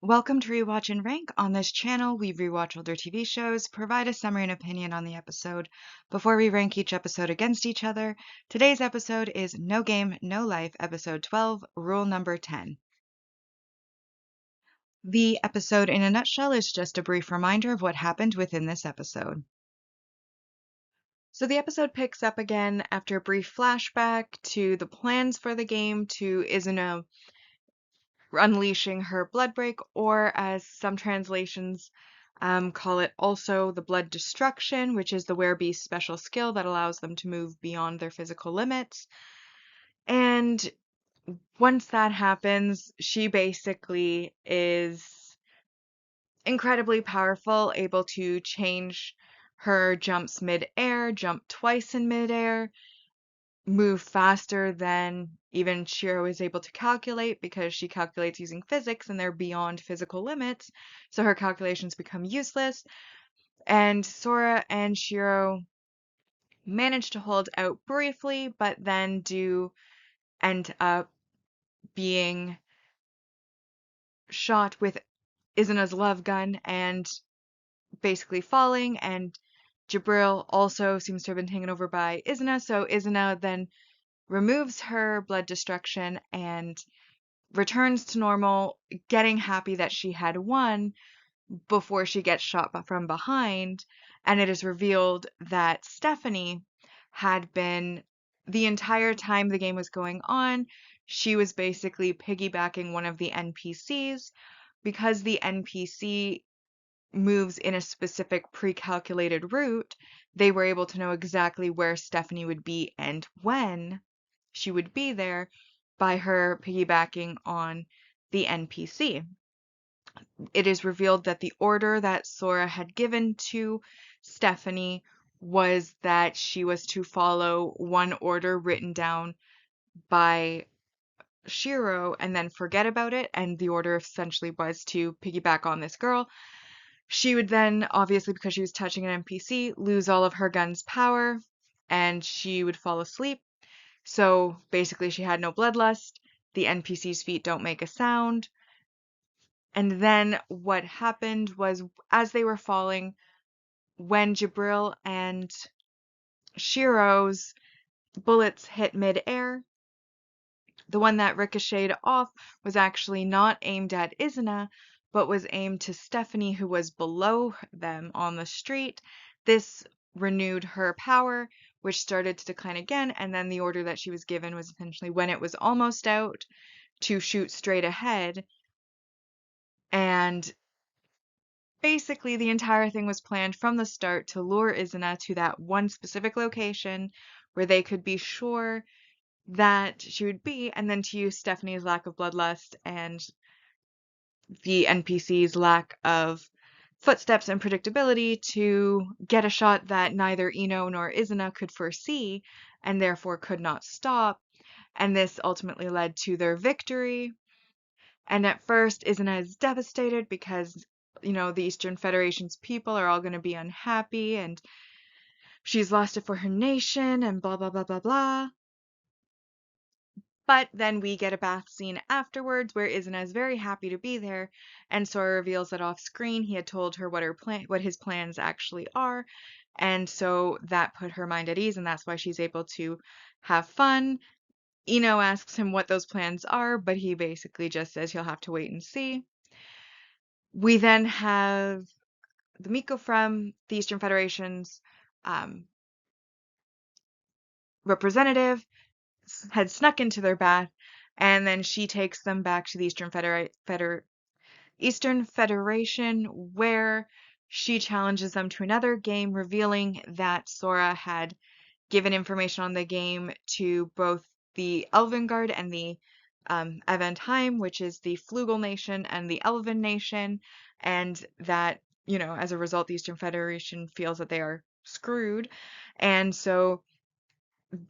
Welcome to Rewatch and Rank. On this channel, we rewatch older TV shows, provide a summary and opinion on the episode before we rank each episode against each other. Today's episode is No Game, No Life, episode 12, rule number 10. The episode in a nutshell is just a brief reminder of what happened within this episode. So the episode picks up again after a brief flashback to the plans for the game, to Izuna unleashing her blood break, or as some translations call it, also the blood destruction, which is the werebeast's special skill that allows them to move beyond their physical limits. And once that happens, she basically is incredibly powerful, able to change her jumps mid-air, jump twice in mid-air, move faster than even Shiro is able to calculate because she calculates using physics and they're beyond physical limits, so her calculations become useless. And Sora and Shiro manage to hold out briefly, but then do end up being shot with Izuna's love gun and basically falling, and Jibril also seems to have been taken over by Izuna, so Izuna then removes her blood destruction and returns to normal, getting happy that she had won before she gets shot from behind. And it is revealed that Stephanie had been, the entire time the game was going on, she was basically piggybacking one of the NPCs. Because the NPC moves in a specific pre-calculated route, they were able to know exactly where Stephanie would be and when she would be there by her piggybacking on the NPC. It is revealed that the order that Sora had given to Stephanie was that she was to follow one order written down by Shiro and then forget about it, and the order essentially was to piggyback on this girl. She would then, obviously because she was touching an NPC, lose all of her gun's power, and she would fall asleep. So basically she had no bloodlust, the NPC's feet don't make a sound. And then what happened was, as they were falling, when Jibril and Shiro's bullets hit mid-air, the one that ricocheted off was actually not aimed at Izuna, but was aimed to Stephanie, who was below them on the street. This renewed her power, which started to decline again, and then the order that she was given was essentially, when it was almost out, to shoot straight ahead. And basically, the entire thing was planned from the start to lure Izuna to that one specific location where they could be sure that she would be, and then to use Stephanie's lack of bloodlust and the NPC's lack of footsteps and predictability to get a shot that neither Ino nor Izuna could foresee and therefore could not stop. And this ultimately led to their victory. And at first, Izuna is devastated because, the Eastern Federation's people are all going to be unhappy and she's lost it for her nation and blah, blah, blah, blah, blah. But then we get a bath scene afterwards where Izuna is very happy to be there, and Sora reveals that off screen he had told her what his plans actually are, and so that put her mind at ease, and that's why she's able to have fun. Ino asks him what those plans are, but he basically just says he'll have to wait and see. We then have the Miko from the Eastern Federation's representative had snuck into their bath, and then she takes them back to the Eastern Federation, where she challenges them to another game, revealing that Sora had given information on the game to both the Elven Guard and the Avantheim, which is the Flugel Nation and the Elven Nation, and that, as a result, the Eastern Federation feels that they are screwed. And so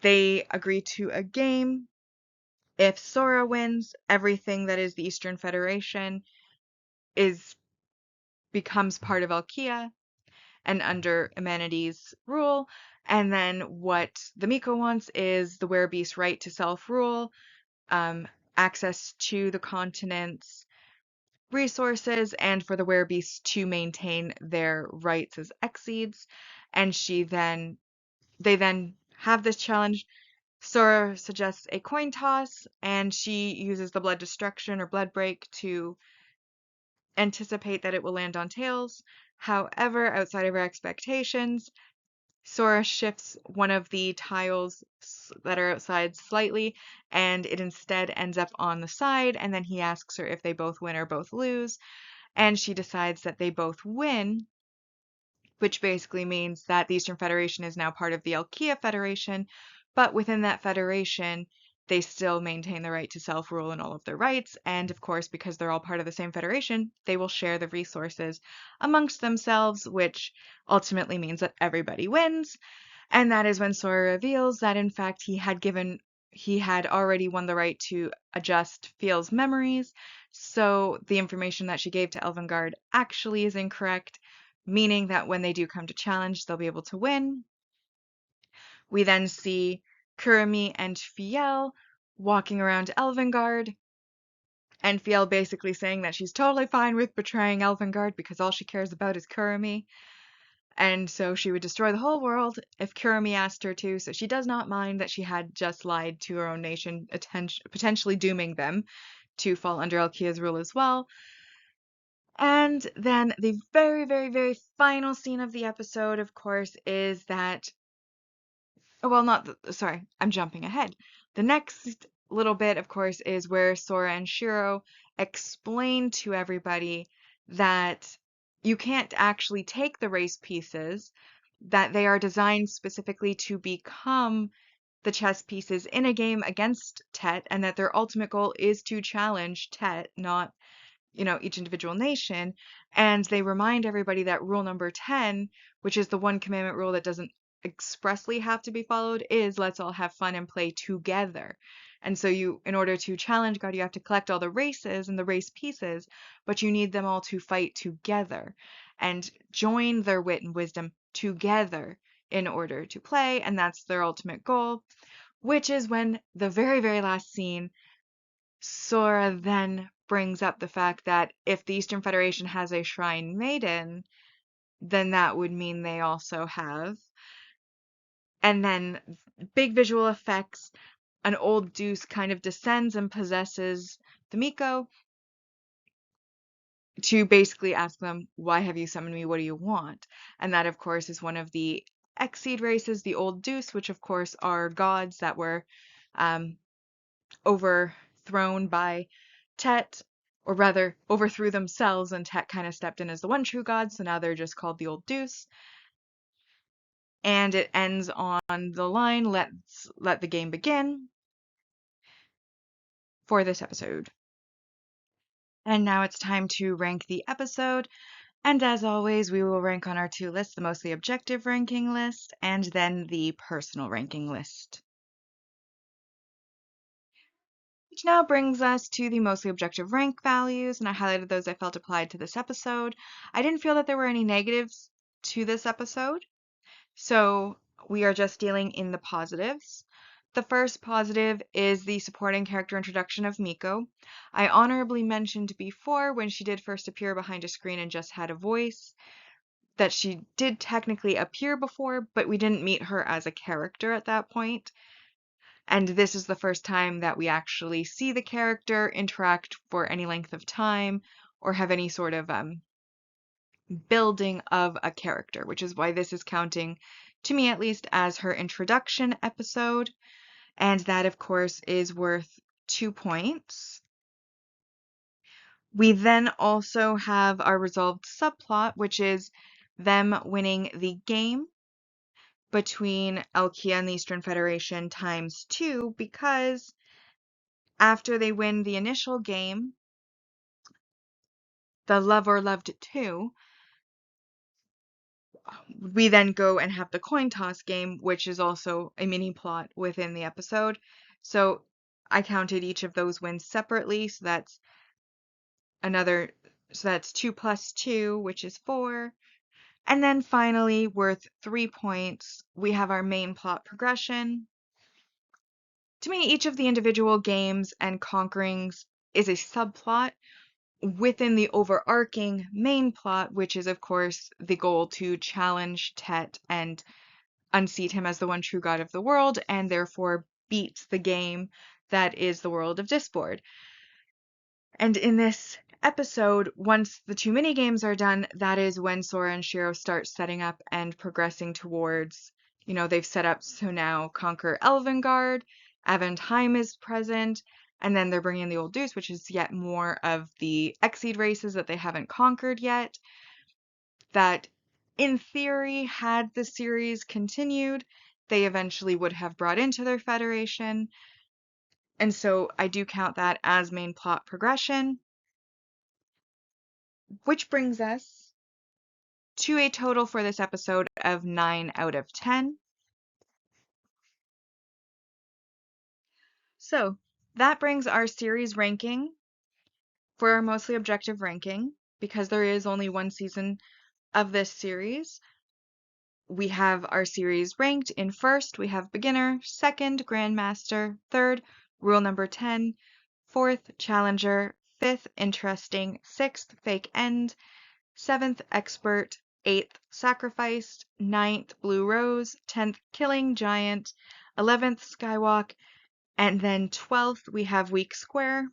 they agree to a game. If Sora wins, everything that is the Eastern Federation becomes part of Alkia and under Amenity's rule. And then what the Miko wants is the Werebeast's right to self-rule, access to the continents, resources and for the werebeasts to maintain their rights as exceeds. And they then have this challenge. Sora suggests a coin toss, and she uses the blood destruction or blood break to anticipate that it will land on tails. However, outside of her expectations, Sora shifts one of the tiles that are outside slightly, and it instead ends up on the side. And then he asks her if they both win or both lose, and she decides that they both win, which basically means that the Eastern Federation is now part of the Alkia Federation, but within that federation, they still maintain the right to self-rule and all of their rights, and of course, because they're all part of the same federation, they will share the resources amongst themselves, which ultimately means that everybody wins. And that is when Sora reveals that in fact he had already won the right to adjust Fiel's memories, so the information that she gave to Elvingard actually is incorrect, meaning that when they do come to challenge, they'll be able to win. We then see Kurumi and Fiel walking around Elvingard, and Fiel basically saying that she's totally fine with betraying Elvingard because all she cares about is Kurumi. And so she would destroy the whole world if Kurumi asked her to, so she does not mind that she had just lied to her own nation, potentially dooming them to fall under Alkia's rule as well. And then the very, very, very final scene of the episode, of course, is that, well, sorry, I'm jumping ahead. The next little bit, of course, is where Sora and Shiro explain to everybody that you can't actually take the race pieces, that they are designed specifically to become the chess pieces in a game against Tet, and that their ultimate goal is to challenge Tet, not each individual nation. And they remind everybody that rule number 10, which is the one commandment rule that doesn't expressly have to be followed, is let's all have fun and play together. And so in order to challenge God, you have to collect all the races and the race pieces, but you need them all to fight together and join their wit and wisdom together in order to play. And that's their ultimate goal, which is when the very, very last scene, Sora then brings up the fact that if the Eastern Federation has a Shrine Maiden, then that would mean they also have. And then big visual effects, an old deuce kind of descends and possesses the Miko to basically ask them, why have you summoned me? What do you want? And that, of course, is one of the Exceed races, the old deuce, which of course are gods that were overthrown by Tet, or rather overthrew themselves, and Tet kind of stepped in as the one true god, so now they're just called the Old Deuce. And it ends on the line, let's let the game begin for this episode. And now it's time to rank the episode. And as always, we will rank on our two lists, the mostly objective ranking list and then the personal ranking list. Which now brings us to the mostly objective rank values, and I highlighted those I felt applied to this episode. I didn't feel that there were any negatives to this episode, so we are just dealing in the positives. The first positive is the supporting character introduction of Miko. I honorably mentioned before, when she did first appear behind a screen and just had a voice, that she did technically appear before, but we didn't meet her as a character at that point. And this is the first time that we actually see the character interact for any length of time or have any sort of building of a character, which is why this is counting, to me at least, as her introduction episode. And that, of course, is worth 2 points. We then also have our resolved subplot, which is them winning the game between Alkia and the Eastern Federation ×2, because after they win the initial game, the Love or Loved 2, we then go and have the coin toss game, which is also a mini plot within the episode. So I counted each of those wins separately, so that's 2 plus 2, which is 4. And then finally, worth 3 points, we have our main plot progression. To me, each of the individual games and conquerings is a subplot, within the overarching main plot, which is, of course, the goal to challenge Tet and unseat him as the one true god of the world, and therefore beat the game that is the world of Disboard. And in this episode, once the two mini games are done, that is when Sora and Shiro start setting up and progressing towards, they've set up so now conquer Elvengard, Aventime is present, and then they're bringing in the Old Deuce, which is yet more of the Exceed races that they haven't conquered yet. That, in theory, had the series continued, they eventually would have brought into their federation. And so I do count that as main plot progression. Which brings us to a total for this episode of 9 out of 10. So that brings our series ranking for our mostly objective ranking. Because there is only one season of this series, we have our series ranked in first, we have beginner, second, grandmaster, third, rule number 10, fourth, challenger, fifth, interesting, sixth, fake end, seventh, expert, eighth, sacrificed, ninth, blue rose, 10th, killing giant, 11th, skywalk, and then 12th, we have weak square.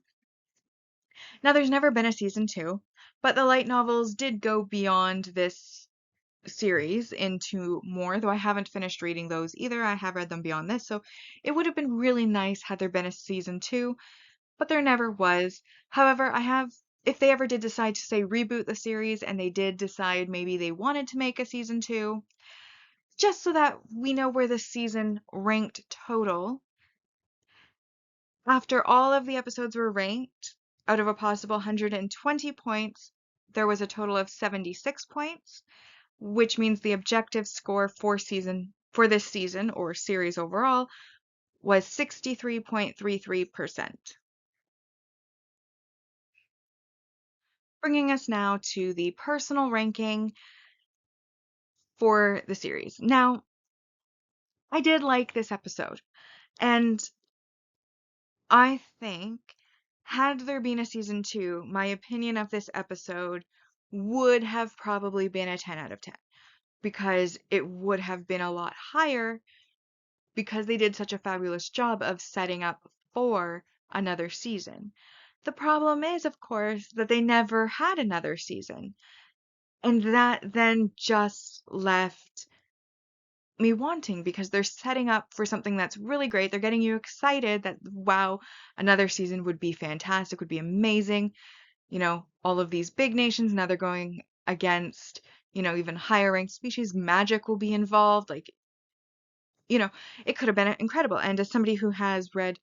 Now, there's never been a season 2, but the light novels did go beyond this series into more, though I haven't finished reading those either. I have read them beyond this, so it would have been really nice had there been a season 2, but there never was. However, if they ever did decide to say reboot the series and they did decide maybe they wanted to make a season 2, just so that we know where the season ranked total. After all of the episodes were ranked, out of a possible 120 points, there was a total of 76 points, which means the objective score for this season or series overall was 63.33%. Bringing us now to the personal ranking for the series. Now, I did like this episode, and I think had there been a season 2, my opinion of this episode would have probably been a 10 out of 10 because it would have been a lot higher because they did such a fabulous job of setting up for another season. The problem is, of course, that they never had another season. And that then just left me wanting because they're setting up for something that's really great. They're getting you excited that, wow, another season would be fantastic, would be amazing. All of these big nations, now they're going against, even higher ranked species. Magic will be involved. Like, it could have been incredible. And as somebody who has read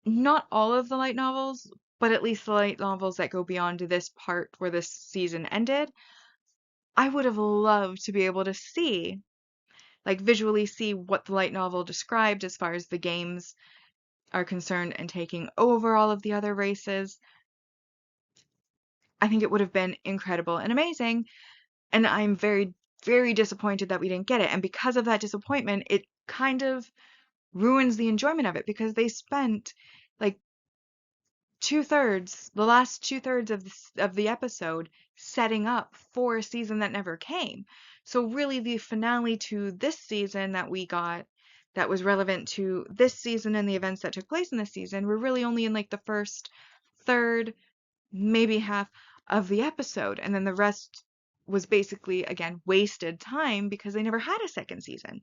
not all of the light novels, but at least the light novels that go beyond this part where this season ended, I would have loved to be able to see, like visually see what the light novel described as far as the games are concerned and taking over all of the other races. I think it would have been incredible and amazing. And I'm very, very disappointed that we didn't get it. And because of that disappointment, it kind of ruins the enjoyment of it because they spent like the last two-thirds of the episode setting up for a season that never came. So really the finale to this season that we got that was relevant to this season and the events that took place in this season were really only in like the first third, maybe half of the episode. And then the rest was basically, again, wasted time because they never had a second season.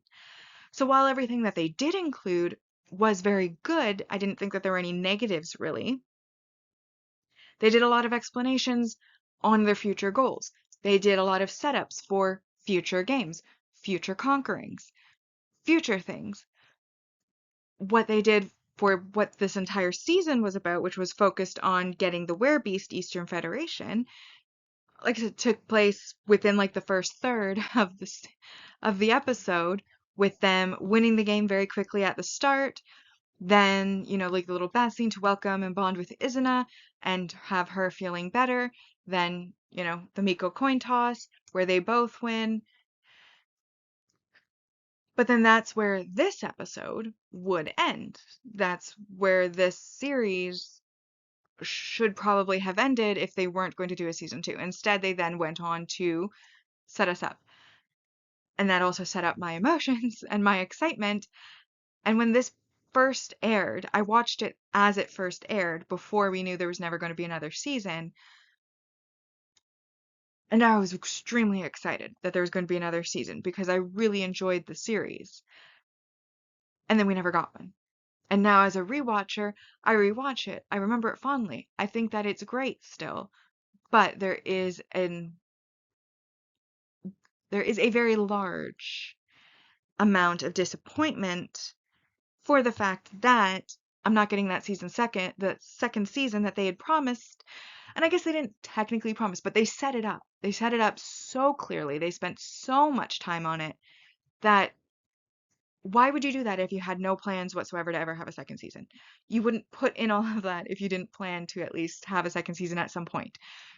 So while everything that they did include was very good, I didn't think that there were any negatives really. They did a lot of explanations on their future goals. They did a lot of setups for future games, future conquerings, future things. What they did for what this entire season was about, which was focused on getting the Werebeast Eastern Federation, like I said, took place within like the first third of the episode, with them winning the game very quickly at the start. Then, like the little bath scene to welcome and bond with Izuna and have her feeling better. Then, the Miko coin toss where they both win. But then that's where this episode would end. That's where this series should probably have ended if they weren't going to do a season 2. Instead, they then went on to set us up. And that also set up my emotions and my excitement. And when this first aired, I watched it as it first aired before we knew there was never going to be another season. And I was extremely excited that there was going to be another season because I really enjoyed the series. And then we never got one. And now as a rewatcher, I rewatch it. I remember it fondly. I think that it's great still. But there is a very large amount of disappointment for the fact that I'm not getting the second season that they had promised. And I guess they didn't technically promise, but they set it up. They set it up so clearly. They spent so much time on it that why would you do that if you had no plans whatsoever to ever have a second season? You wouldn't put in all of that if you didn't plan to at least have a second season at some point.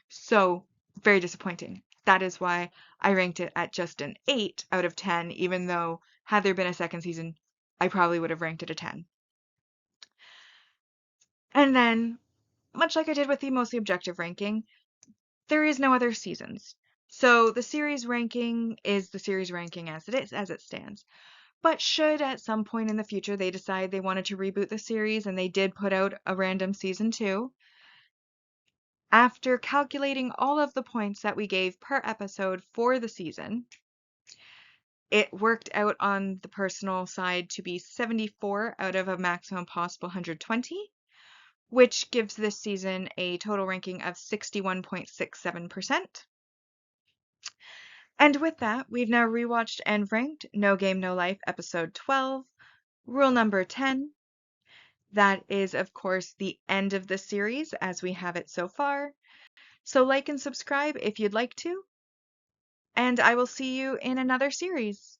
So, very disappointing. That is why I ranked it at just an 8 out of 10, even though had there been a second season, I probably would have ranked it a 10. And then, much like I did with the mostly objective ranking, there is no other seasons. So the series ranking is the series ranking as it stands. But should at some point in the future they decide they wanted to reboot the series and they did put out a random season 2, after calculating all of the points that we gave per episode for the season, it worked out on the personal side to be 74 out of a maximum possible 120, which gives this season a total ranking of 61.67%. And with that, we've now rewatched and ranked No Game No Life episode 12, rule number 10. That is, of course, the end of the series as we have it so far. So like and subscribe if you'd like to, and I will see you in another series.